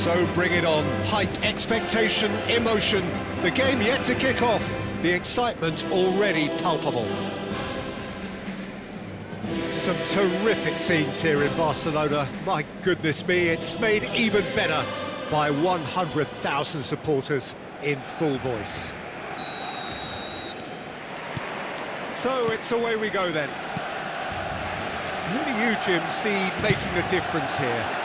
So bring it on. Height, expectation, emotion. The game yet to kick off. The excitement already palpable. Some terrific scenes here in Barcelona. My goodness me, it's made even better by 100,000 supporters in full voice. So it's away we go then. Who do you, Jim, see making a difference here?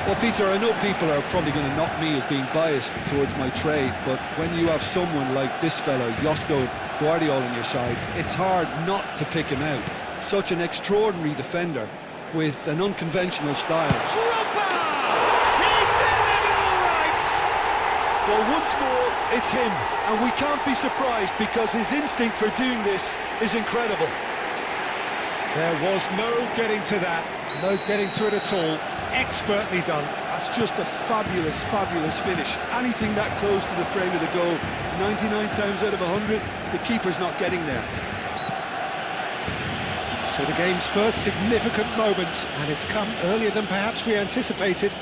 Well, Peter, I know people are probably going to knock me as being biased towards my trade, but when you have someone like this fellow, Josko Guardiola, on your side, it's hard not to pick him out. Such an extraordinary defender with an unconventional style. Drogba! He's there in all right! Well, once more, it's him, and we can't be surprised because his instinct for doing this is incredible. There was no getting to that, no getting to it at all. Expertly done. That's just a fabulous, fabulous finish. Anything that close to the frame of the goal, 99 times out of 100, the keeper's not getting there. So the game's first significant moment, and it's come earlier than perhaps we anticipated.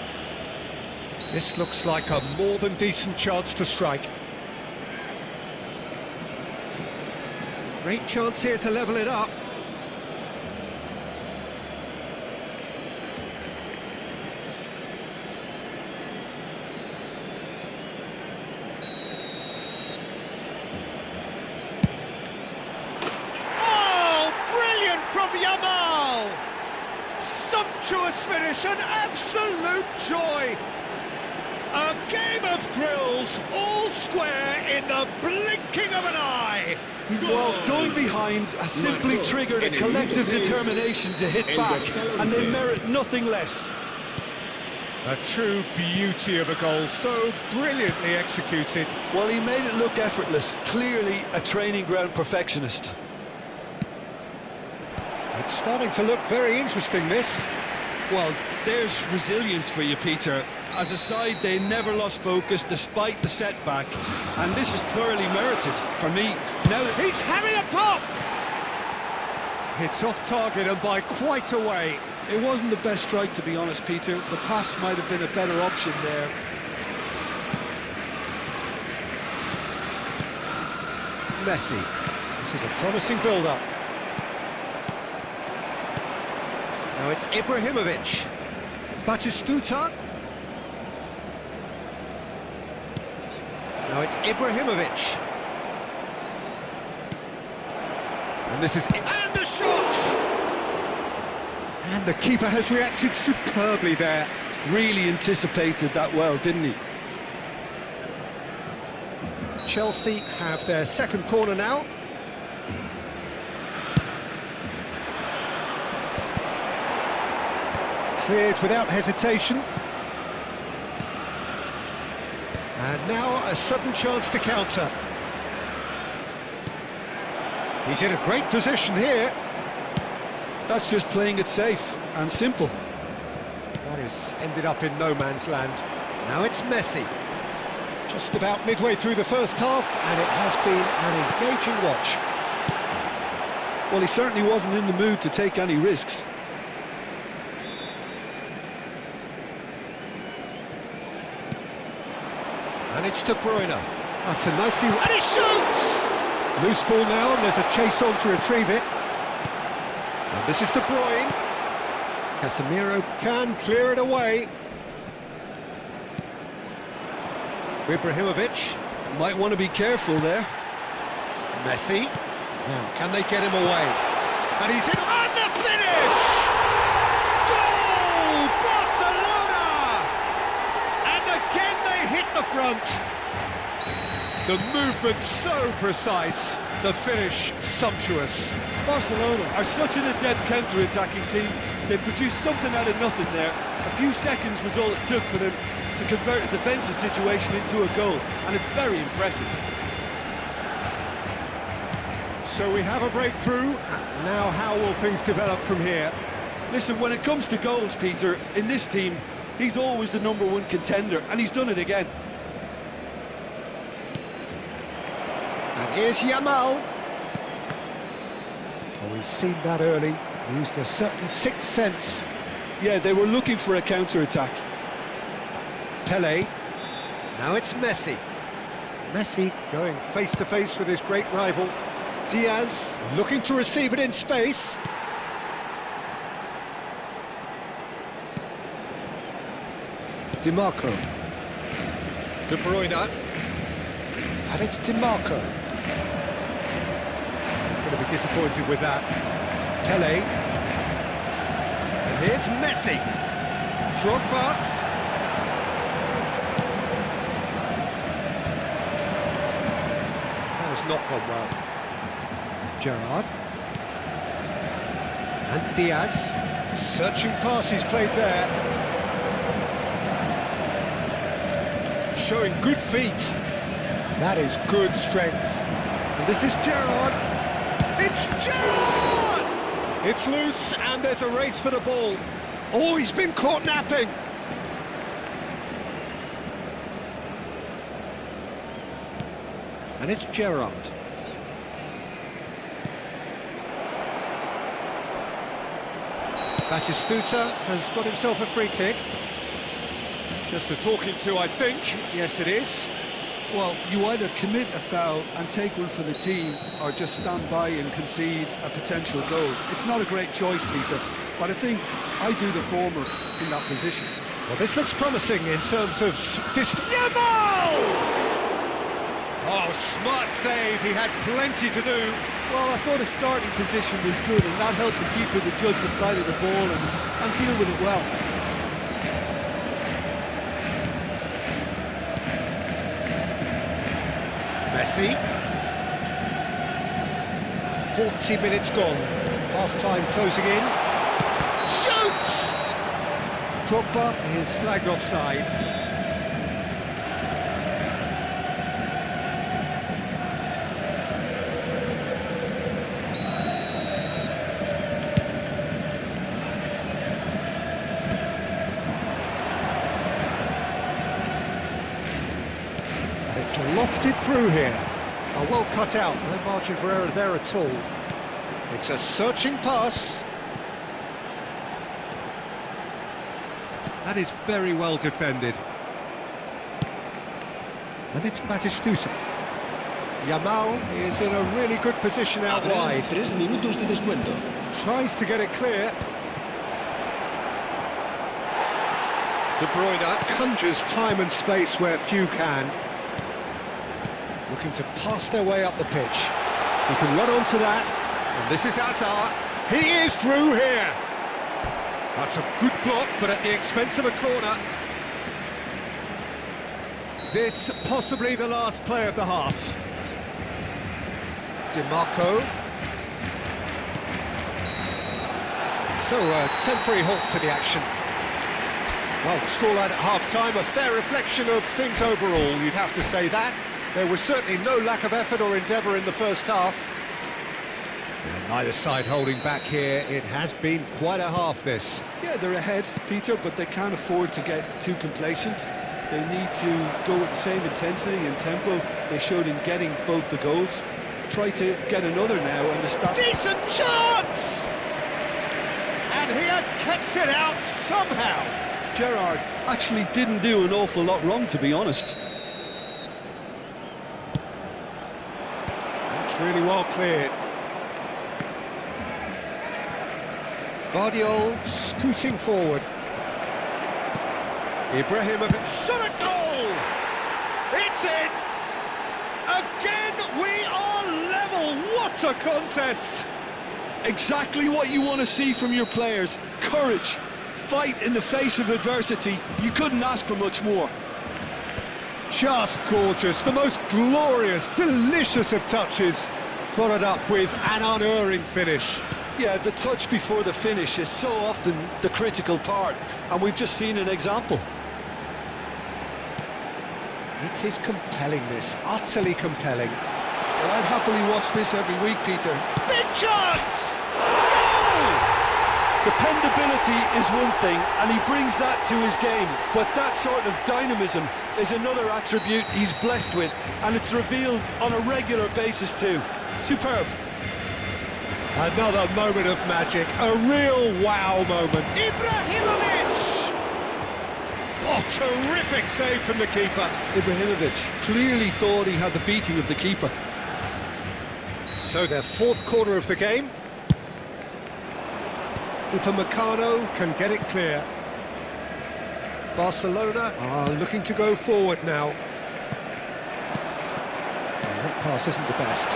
This looks like a more than decent chance to strike. Great chance here to level it up. From Yamal! Sumptuous finish, an absolute joy! A game of thrills, all square in the blinking of an eye! Well, going behind has simply triggered a collective determination to hit back, and they merit nothing less. A true beauty of a goal, so brilliantly executed. Well, he made it look effortless, clearly a training ground perfectionist. It's starting to look very interesting, this. Well, there's resilience for you, Peter. as a side, they never lost focus despite the setback, and this is thoroughly merited for me. Now He's having a pop! It's off target and by quite a way. it wasn't the best strike, to be honest, Peter. The pass might have been a better option there. Messi. This is a promising build-up. Now it's Ibrahimovic. Batistuta. Now it's Ibrahimovic. And this is it. And the shot! And the keeper has reacted superbly there. Really anticipated that well, didn't he? Chelsea have their second corner now. Cleared without hesitation. And now a sudden chance to counter. He's in a great position here. That's just playing it safe and simple. That has ended up in no man's land. Now it's Messi. Just about midway through the first half, and it has been an engaging watch. Well, he certainly wasn't in the mood to take any risks. And it's De Bruyne. That's a nicely... And he shoots! Loose ball now, and there's a chase on to retrieve it. And this is De Bruyne. Casemiro can clear it away. Ibrahimovic. Might want to be careful there. Messi. Now, can they get him away? And he's in on the finish! Goal! Barcelona! And again they hit the front. The movement so precise, the finish sumptuous. Barcelona are such an adept counter-attacking team. They produced something out of nothing there. A few seconds was all it took for them to convert a defensive situation into a goal, and it's very impressive. So we have a breakthrough. Now how will things develop from here? Listen, when it comes to goals, Peter, in this team, he's always the #1 contender, and he's done it again. And here's Yamal. Oh, we've seen that early. He used a certain sixth sense. Yeah, they were looking for a counter-attack. Pele. Now it's Messi. Messi going face-to-face with his great rival. Diaz looking to receive it in space. Di Marco. De Bruyne. And it's Di Marco. He's going to be disappointed with that. Pele. And here's Messi. Drogba. That has not gone well. Gerrard. And Diaz. Searching pass he's played there. Showing good feet. That is good strength. And this is Gerrard. It's Gerrard! It's loose and there's a race for the ball. Oh, he's been caught napping. And it's Gerrard. Batistuta has got himself a free kick. Just a talking to, I think. Yes, it is. Well, you either commit a foul and take one for the team, or just stand by and concede a potential goal. It's not a great choice, Peter, but I think I do the former in that position. Well, this looks promising in terms of this. Yamal! Oh, smart save. He had plenty to do. Well, I thought his starting position was good, and that helped the keeper to judge the flight of the ball and deal with it well. Messi. 40 minutes gone. Half-time closing in. Shoots! Drogba is flagged offside. wafted through here. Oh, well cut out, no margin for error there at all. It's a searching pass. That is very well defended. And it's Batistuta. Yamal is in a really good position out wide. 3 minutos de descuento. Tries to get it clear. De Bruyne conjures time and space where few can. Looking to pass their way up the pitch. He can run onto that. And this is Hazard. He is through here. That's a good block, but at the expense of a corner. This possibly the last play of the half. DiMarco. So a temporary halt to the action. Well, the scoreline at half-time, a fair reflection of things overall, you'd have to say that. There was certainly no lack of effort or endeavour in the first half. And neither side holding back here. It has been quite a half, this. Yeah, they're ahead, Peter, but they can't afford to get too complacent. They need to go with the same intensity and tempo they showed in getting both the goals. Try to get another now, and the stop. Decent chance! And he has kept it out somehow. Gerrard actually didn't do an awful lot wrong, to be honest. That's really well cleared. Guardiola scooting forward. Ibrahimovic shot a goal! It's in! Again, we are level! What a contest! Exactly what you want to see from your players. Courage, fight in the face of adversity. You couldn't ask for much more. Just gorgeous, the most glorious, delicious of touches, followed up with an unerring finish. Yeah, the touch before the finish is so often the critical part, and we've just seen an example. It is compelling, this, utterly compelling. Well, I'd happily watch this every week, Peter. Big chance! Goal! Dependability is one thing, and he brings that to his game, but that sort of dynamism is another attribute he's blessed with, and it's revealed on a regular basis too. Superb. Another moment of magic, a real wow moment. Ibrahimovic! Oh, terrific save from the keeper. Ibrahimovic clearly thought he had the beating of the keeper. So their fourth quarter of the game. Upamecano can get it clear. Barcelona are looking to go forward now. And that pass isn't the best.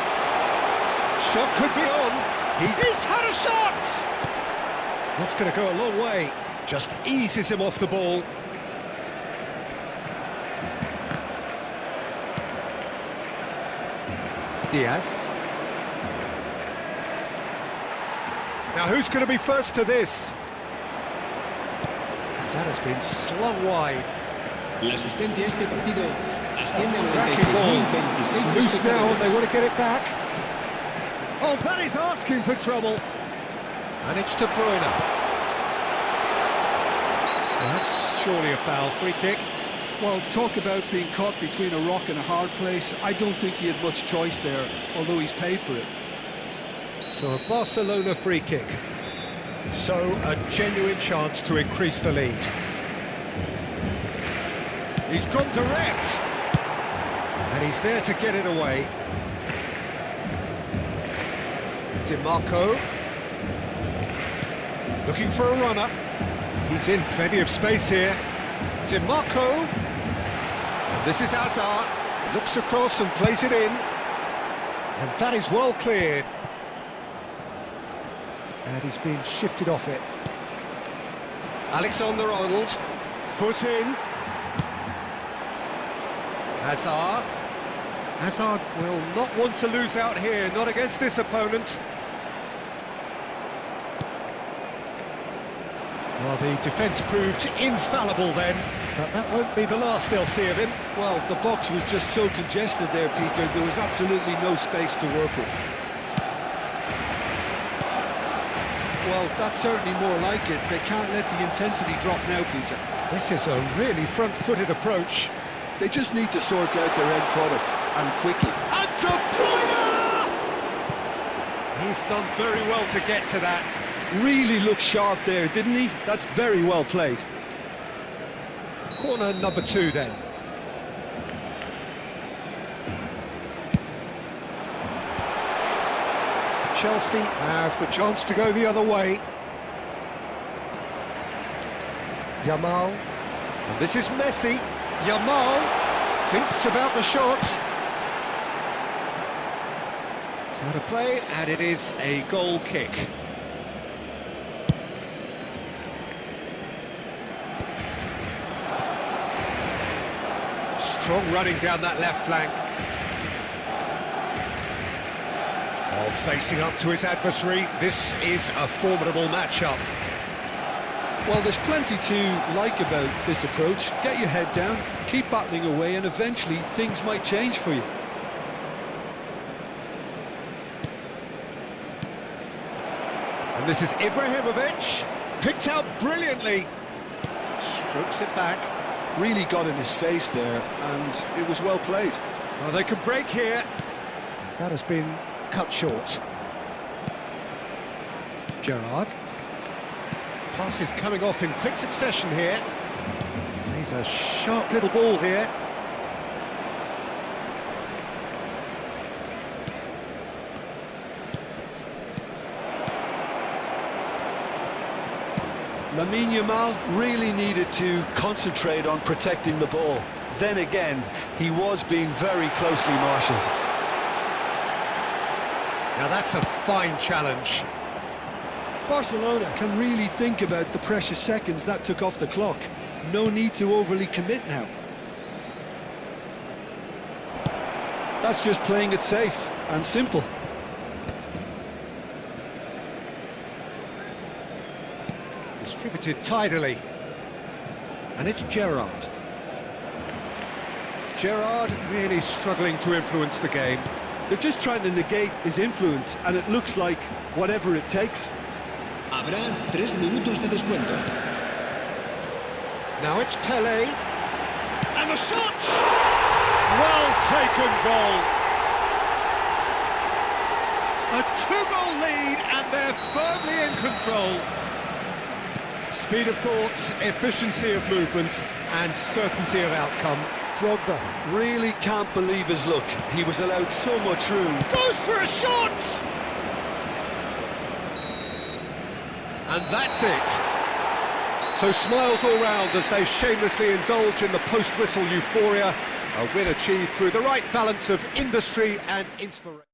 Shot could be on. He's had a shot! That's going to go a long way. Just eases him off the ball. Diaz. Now who's going to be first to this? That has been slung wide. La asistencia a este partido asciende a Cracking ball. 96.026 It's loose now and they want to get it back. Oh, that is asking for trouble. And it's De Bruyne. Well, that's surely a foul. Free kick. Well, talk about being caught between a rock and a hard place. I don't think he had much choice there, although he's paid for it. So a Barcelona free kick. So a genuine chance to increase the lead. He's gone direct. And he's there to get it away. DiMarco. Looking for a runner. He's in plenty of space here. DiMarco. And this is Hazard. Looks across and plays it in. And that is well cleared. And he's been shifted off it. Alexander-Arnold. Foot in. Hazard. Hazard will not want to lose out here, not against this opponent. Well, the defence proved infallible then, but that won't be the last they'll see of him. Well, the box was just so congested there, Peter. There was absolutely no space to work with. Well, that's certainly more like it. They can't let the intensity drop now, Peter. This is a really front-footed approach. They just need to sort out their end product, and quickly. And De Bruyne! He's done very well to get to that. Really looked sharp there, didn't he? That's very well played. Corner number 2 then. Chelsea have the chance to go the other way. Yamal. And this is Messi. Yamal thinks about the shot. It's out of play, and it is a goal kick. Strong running down that left flank. Oh, facing up to his adversary. This is a formidable matchup. Well, there's plenty to like about this approach. Get your head down, keep battling away, and eventually things might change for you. And this is Ibrahimovic, picked out brilliantly. Strokes it back. Really got in his face there, and it was well played. Well, they could break here. That has been cut short. Gerrard. Pass is coming off in quick succession here. Plays a sharp little ball here. Lamine Yamal really needed to concentrate on protecting the ball. Then again, he was being very closely marshalled. Now that's a fine challenge. Barcelona can really think about the precious seconds that took off the clock. No need to overly commit now. That's just playing it safe and simple. Distributed tidily. And it's Gerrard. Gerrard really struggling to influence the game. They're just trying to negate his influence, and it looks like whatever it takes. Habrá 3 minutos de descuento. Now it's Pelé. And the shot! Well taken goal. A 2-goal lead, and they're firmly in control. Speed of thought, efficiency of movement, and certainty of outcome. Drogba really can't believe his luck. He was allowed so much room. Goes for a shot! And that's it. So smiles all round as they shamelessly indulge in the post-whistle euphoria. A win achieved through the right balance of industry and inspiration.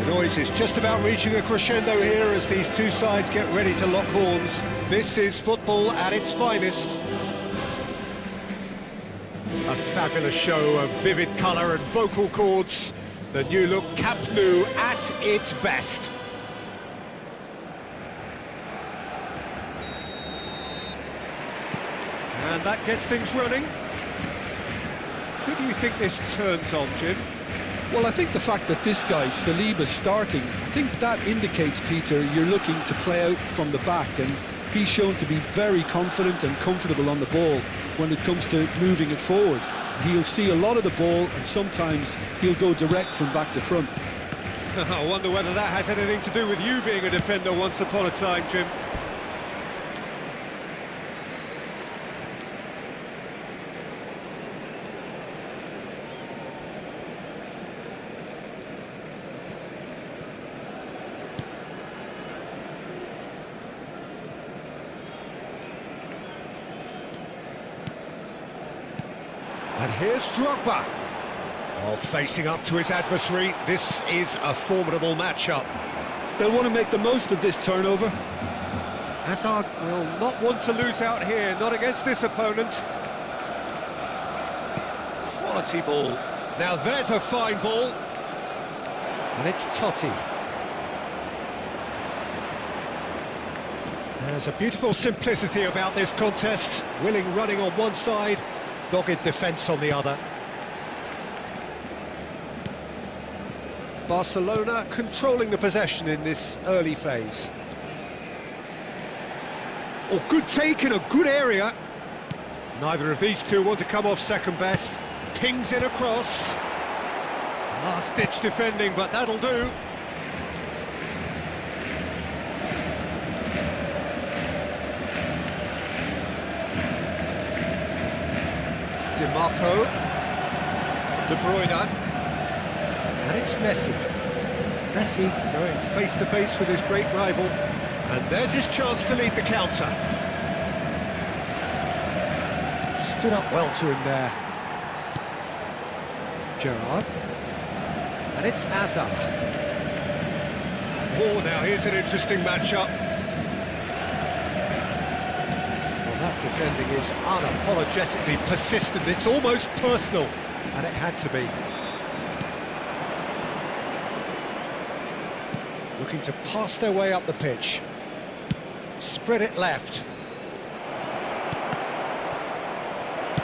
The noise is just about reaching a crescendo here as these two sides get ready to lock horns. This is football at its finest. A fabulous show of vivid colour and vocal cords. The new look Camp Nou at its best. And that gets things running. Who do you think this turns on, Jim? Well, I think the fact that this guy, Saliba's starting, I think that indicates, Peter, you're looking to play out from the back, and he's shown to be very confident and comfortable on the ball when it comes to moving it forward. He'll see a lot of the ball, and sometimes he'll go direct from back to front. I wonder whether that has anything to do with you being a defender once upon a time, Jim. And here's Drogba. Oh, facing up to his adversary, this is a formidable matchup. They'll want to make the most of this turnover. Hazard will not want to lose out here, not against this opponent. Quality ball. Now there's a fine ball. And it's Totti. There's a beautiful simplicity about this contest. Willing running on one side, dogged defence on the other. Barcelona controlling the possession in this early phase. Oh, good take in a good area. Neither of these two want to come off second best. Pings it across. Last-ditch defending, but that'll do. Marco, De Bruyne, and it's Messi. Messi going face-to-face with his great rival, and there's his chance to lead the counter. Stood up well to him there. Gerrard, and it's Hazard. Oh, now here's an interesting matchup. That defending is unapologetically persistent, it's almost personal, and it had to be. Looking to pass their way up the pitch. Spread it left.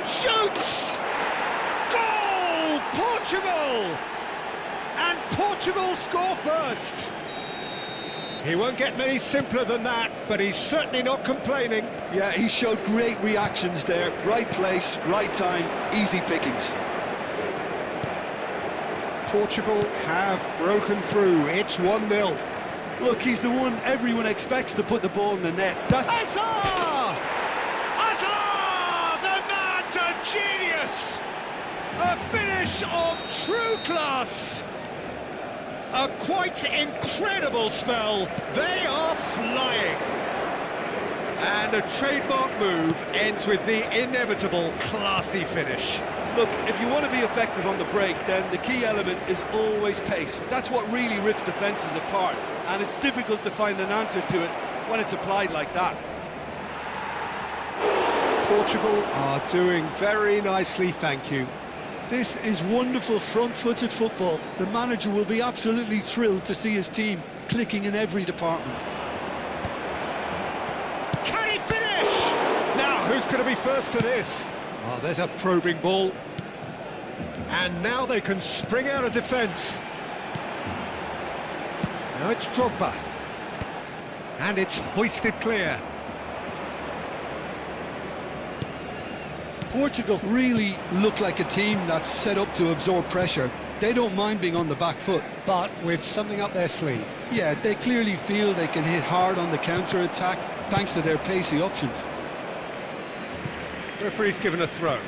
Shoots! Goal! Portugal! And Portugal score first! He won't get many simpler than that, but he's certainly not complaining. Yeah, he showed great reactions there. Right place, right time, easy pickings. Portugal have broken through. It's 1-0. Look, he's the one everyone expects to put the ball in the net. Hazard! Hazard! The man's a genius! A finish of true class! A quite incredible spell. They are flying. And a trademark move ends with the inevitable classy finish. Look, if you want to be effective on the break, then the key element is always pace. That's what really rips defences apart, and it's difficult to find an answer to it when it's applied like that. Portugal are doing very nicely, thank you. This is wonderful front-footed football. The manager will be absolutely thrilled to see his team clicking in every department. Can he finish? Now, who's going to be first to this? Oh, there's a probing ball. And now they can spring out of defence. Now it's Drogba. And it's hoisted clear. Portugal really look like a team that's set up to absorb pressure. They don't mind being on the back foot. But with something up their sleeve. Yeah, they clearly feel they can hit hard on the counter-attack thanks to their pacey options. Referee's given a throw.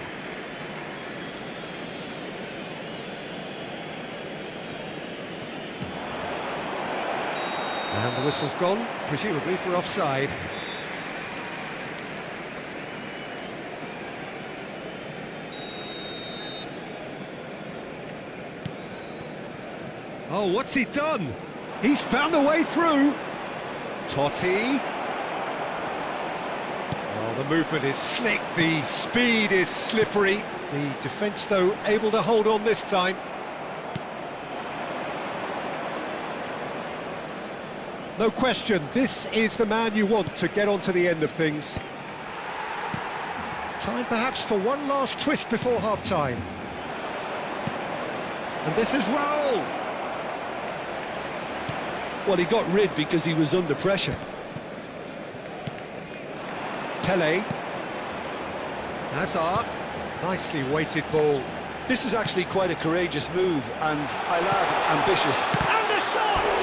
And the whistle's gone, presumably for offside. Oh, what's he done? He's found a way through. Totti. Oh, the movement is slick, the speed is slippery. The defence, though, able to hold on this time. No question, this is the man you want to get onto the end of things. Time perhaps for one last twist before half-time. And this is Raul. Well, he got rid because he was under pressure. Pele. Hazard. Nicely weighted ball. This is actually quite a courageous move, and I'll add, ambitious. And the shot!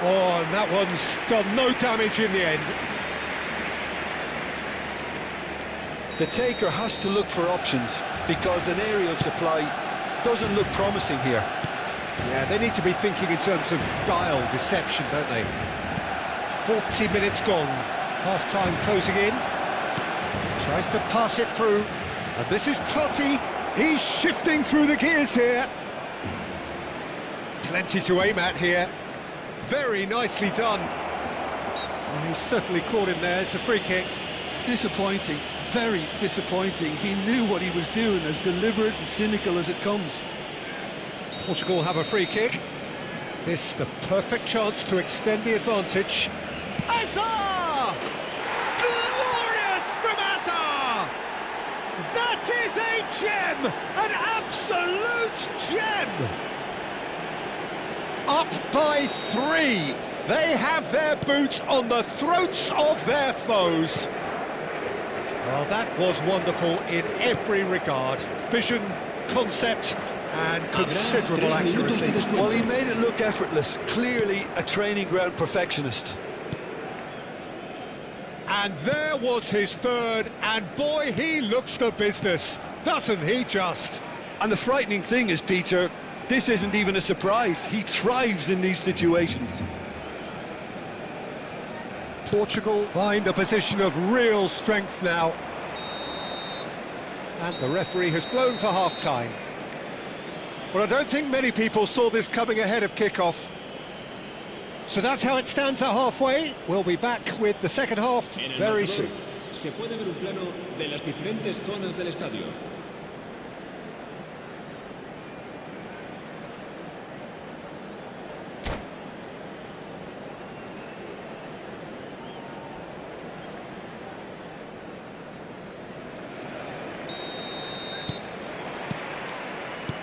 Oh, and that one's done no damage in the end. The taker has to look for options, because an aerial supply doesn't look promising here. Yeah, they need to be thinking in terms of guile, deception, don't they? 40 minutes gone. Half-time closing in. Tries to pass it through. And this is Totti. He's shifting through the gears here. Plenty to aim at here. Very nicely done. Oh, he's certainly caught him there. It's a free kick. Disappointing, very disappointing. He knew what he was doing, as deliberate and cynical as it comes. Portugal have a free kick. This the perfect chance to extend the advantage. Hazard! Glorious from Hazard! That is a gem! An absolute gem! Up by 3. They have their boot on the throats of their foes. Well, that was wonderful in every regard. Vision, concept, and considerable accuracy. Well, he made it look effortless. Clearly a training ground perfectionist. And there was his third, and boy, he looks the business, doesn't he just? And the frightening thing is, Peter, this isn't even a surprise. He thrives in these situations. Portugal find a position of real strength now. And the referee has blown for half-time. Well, I don't think many people saw this coming ahead of kick-off. So that's how it stands at halfway. We'll be back with the second half very soon. Se puede ver un plano de las diferentes zonas del estadio.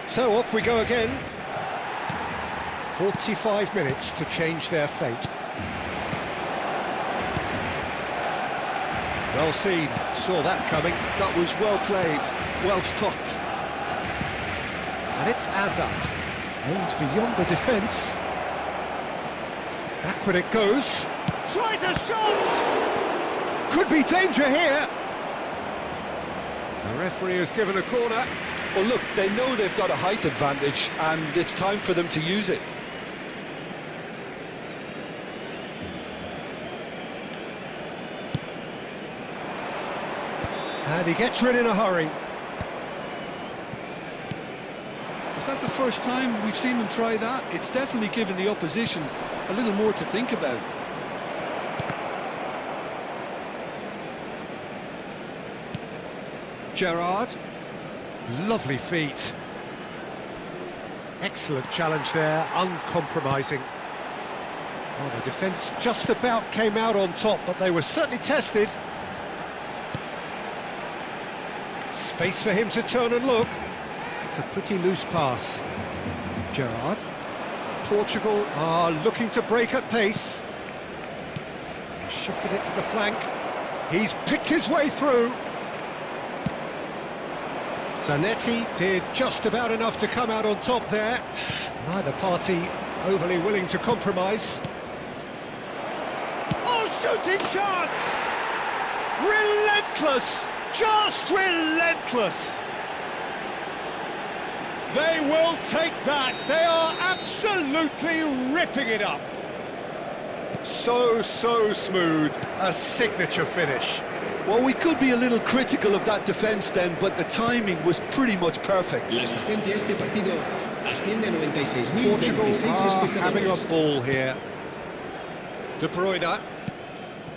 So off we go again. 45 minutes to change their fate. Well seen, saw that coming. That was well played, well stopped. And it's Hazard, aimed beyond the defence. Backward it goes. Tries a shot! Could be danger here. The referee has given a corner. Well, look, they know they've got a height advantage, and it's time for them to use it. And he gets rid in a hurry. Is that the first time we've seen them try that? It's definitely given the opposition a little more to think about. Gerrard. Lovely feet. Excellent challenge there, uncompromising. Well, the defence just about came out on top, but they were certainly tested. Space for him to turn and look. It's a pretty loose pass. Gerrard. Portugal are looking to break at pace. Shifted it to the flank. He's picked his way through. Zanetti did just about enough to come out on top there. Neither party overly willing to compromise. Oh, shooting chance! Relentless! Just relentless! They will take that. They are absolutely ripping it up. So smooth. A signature finish. Well, we could be a little critical of that defence then, but the timing was pretty much perfect. La asistencia a este partido Asciende a 96.026 Portugal are having a espectadores. ball here. De Bruyne.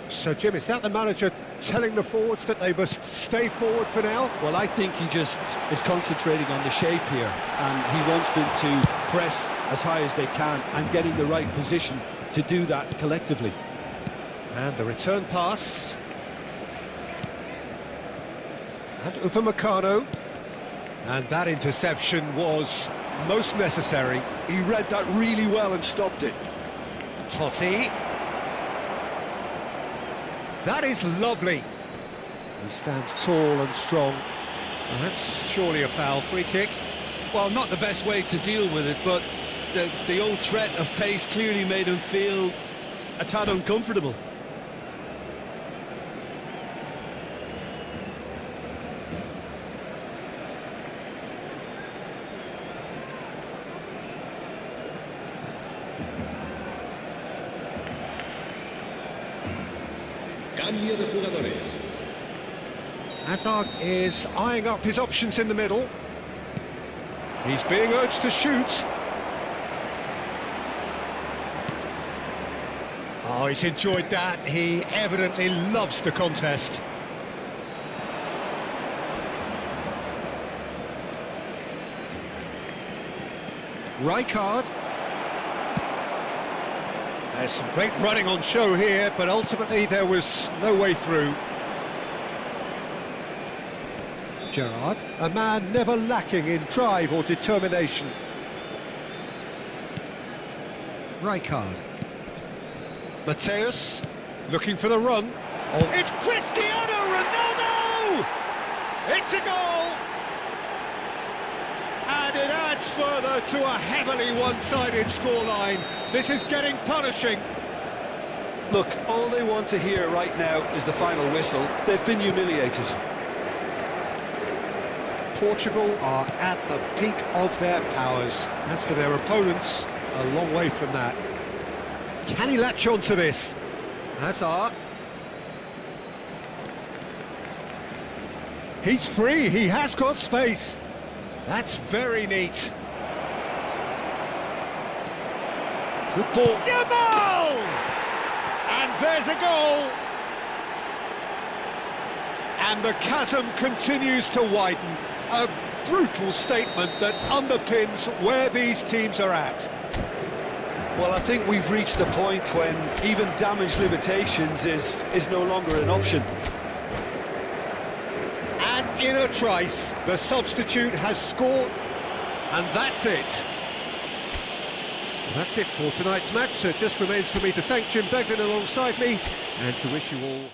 So, Jim, is that the manager telling the forwards that they must stay forward for now? Well, I think he just is concentrating on the shape here, and he wants them to press as high as they can and get in the right position to do that collectively. And the return pass. And Upamecano. And that interception was most necessary. He read that really well and stopped it. Totti. That is lovely. He stands tall and strong. And that's surely a foul. Free kick. Well, not the best way to deal with it, but the old threat of pace clearly made him feel a tad uncomfortable. Cambio de jugadores. Hazard is eyeing up his options in the middle. He's being urged to shoot. Oh, he's enjoyed that. He evidently loves the contest. Rijkaard. There's some great running on show here, but ultimately there was no way through. Gerrard, a man never lacking in drive or determination. Rijkaard. Mateus, looking for the run. Oh, it's Cristiano Ronaldo! It's a goal! And it adds further to a heavily one-sided scoreline. This is getting punishing. Look, all they want to hear right now is the final whistle. They've been humiliated. Portugal are at the peak of their powers. As for their opponents, a long way from that. Can he latch on to this? Hazard. He's free, he has got space. That's very neat. Good ball. Yamal! And there's a goal. And the chasm continues to widen. A brutal statement that underpins where these teams are at. Well, I think we've reached the point when even damage limitations is no longer an option. And in a trice, the substitute has scored, and that's it. Well, that's it for tonight's match, so it just remains for me to thank Jim Beglin alongside me, and to wish you all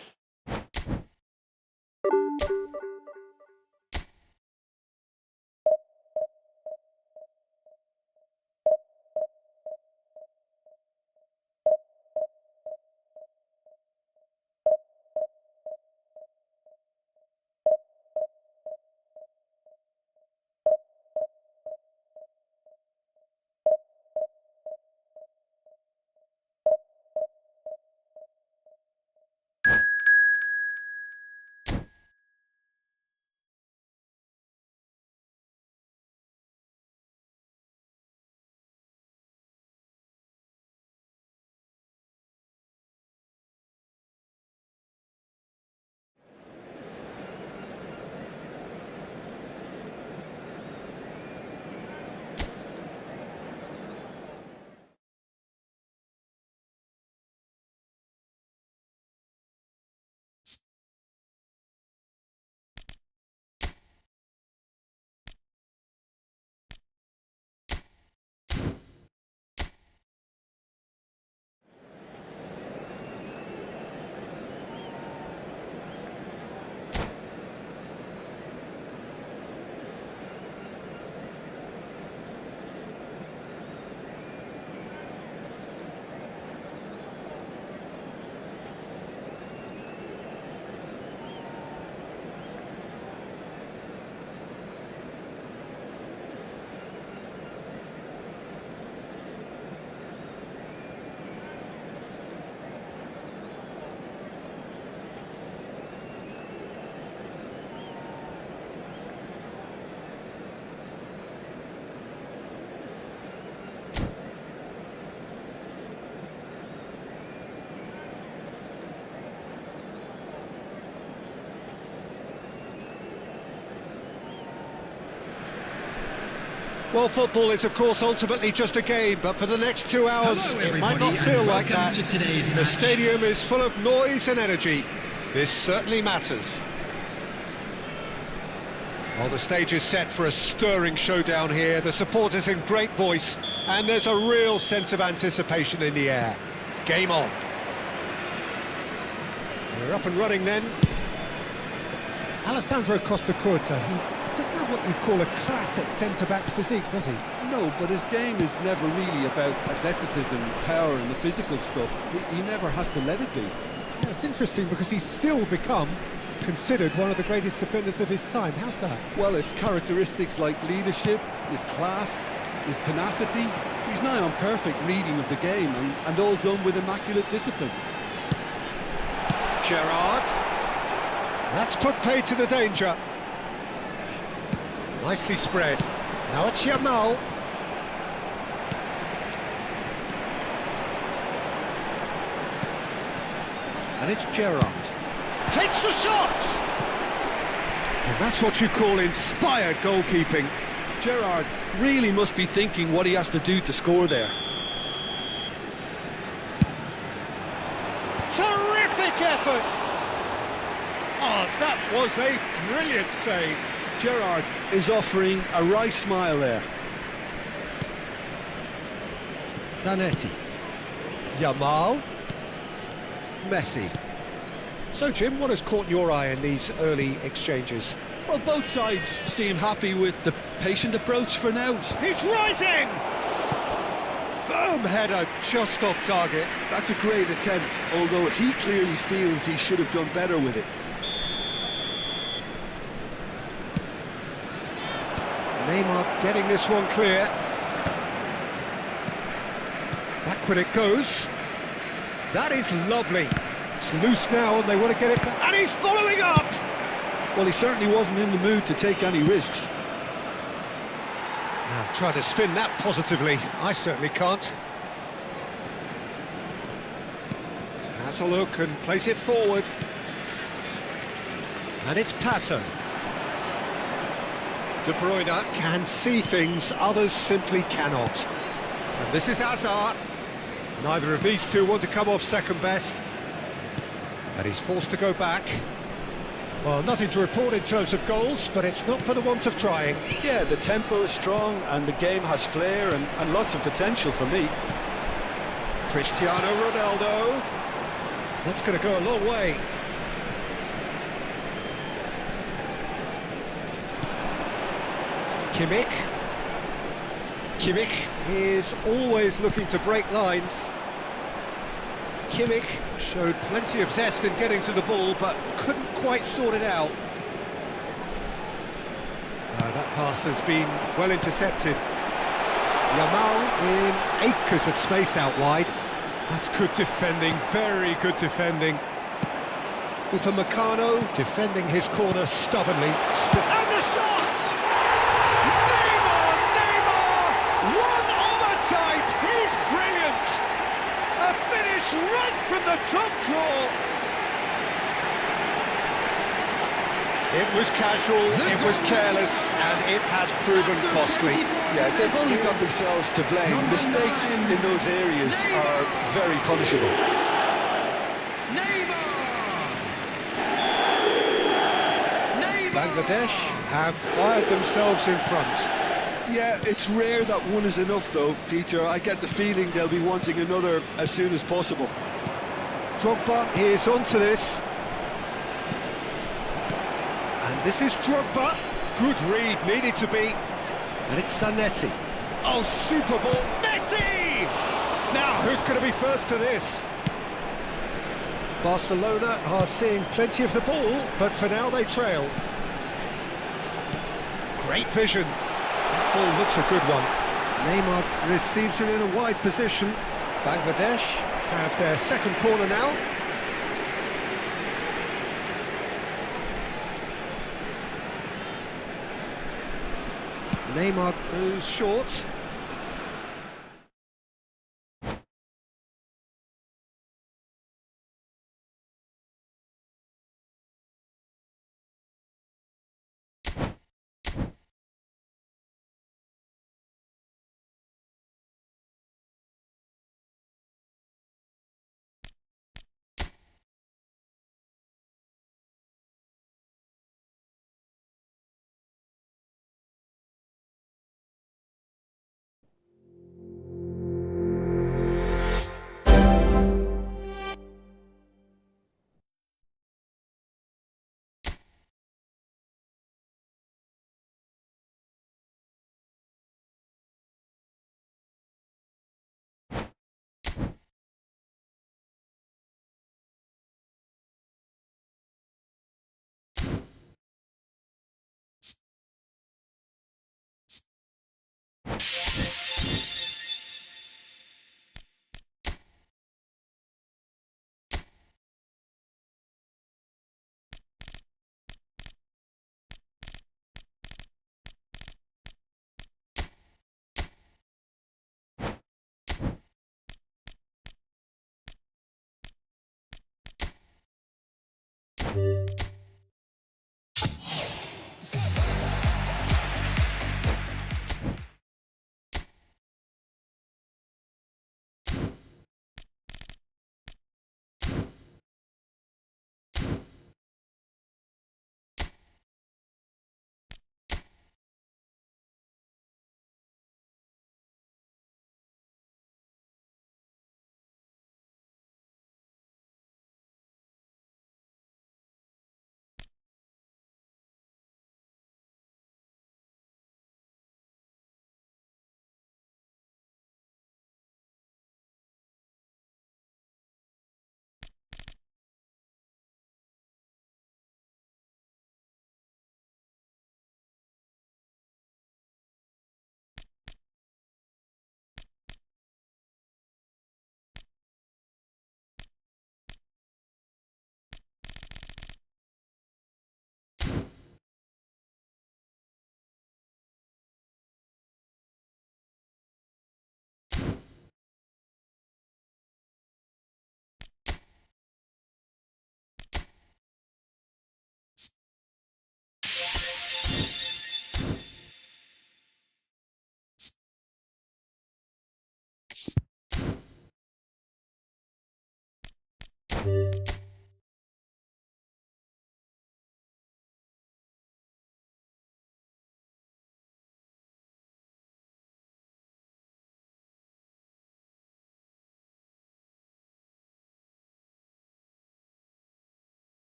Well, football is, of course, ultimately just a game, but for the next 2 hours, Hello, it might not everybody, feel and like welcome that. to today's The match. stadium is full of noise and energy. This certainly matters. Well, the stage is set for a stirring showdown here. The supporters in great voice, and there's a real sense of anticipation in the air. Game on. We're up and running then. Alessandro Costacurta, he doesn't have what you'd call a classic centre-back's physique, does he? No, but his game is never really about athleticism, power and the physical stuff. He never has to let it be. Yeah, it's interesting because he's still become considered one of the greatest defenders of his time. How's that? Well, it's characteristics like leadership, his class, his tenacity. He's nigh on perfect reading of the game and all done with immaculate discipline. Gerrard. That's put paid to the danger. Nicely spread. Now it's Yamal. And it's Gerrard. Takes the shot! And that's what you call inspired goalkeeping. Gerrard really must be thinking what he has to do to score there. Terrific effort! Oh, that was a brilliant save. Gerrard is offering a wry smile there. Zanetti. Yamal. Messi. So, Jim, what has caught your eye in these early exchanges? Well, both sides seem happy with the patient approach for now. He's rising! Firm header, just off target. That's a great attempt, although he clearly feels he should have done better with it. Neymar getting this one clear. Backward it goes. That is lovely. It's loose now and they want to get it back. And he's following up! Well, he certainly wasn't in the mood to take any risks. Now, try to spin that positively. I certainly can't. Has a look and place it forward. And it's Pato. De Bruyne can see things others simply cannot. And this is Hazard. Neither of these two want to come off second best. And he's forced to go back. Well, nothing to report in terms of goals, but it's not for the want of trying. Yeah, the tempo is strong and the game has flair and lots of potential for me. Cristiano Ronaldo. That's going to go a long way. Kimmich is always looking to break lines. Kimmich showed plenty of zest in getting to the ball, but couldn't quite sort it out. That pass has been well intercepted. Yamal in acres of space out wide. That's good defending, very good defending. Upamecano defending his corner stubbornly. And the shot! One on a type, he's brilliant! A finish right from the top draw! It was casual, it was careless, and it has proven costly. Yeah, they've only got themselves to blame. Mistakes in those areas are very punishable. Bangladesh have fired themselves in front. Yeah, it's rare that one is enough though, Peter. I get the feeling they'll be wanting another as soon as possible. Drogba is onto this. And this is Drogba. Good read, needed to be. And it's Zanetti. Oh, super ball. Messi! Now, who's going to be first to this? Barcelona are seeing plenty of the ball, but for now they trail. Great vision. That ball looks a good one. Neymar receives it in a wide position. Bangladesh have their second corner now. Neymar goes short.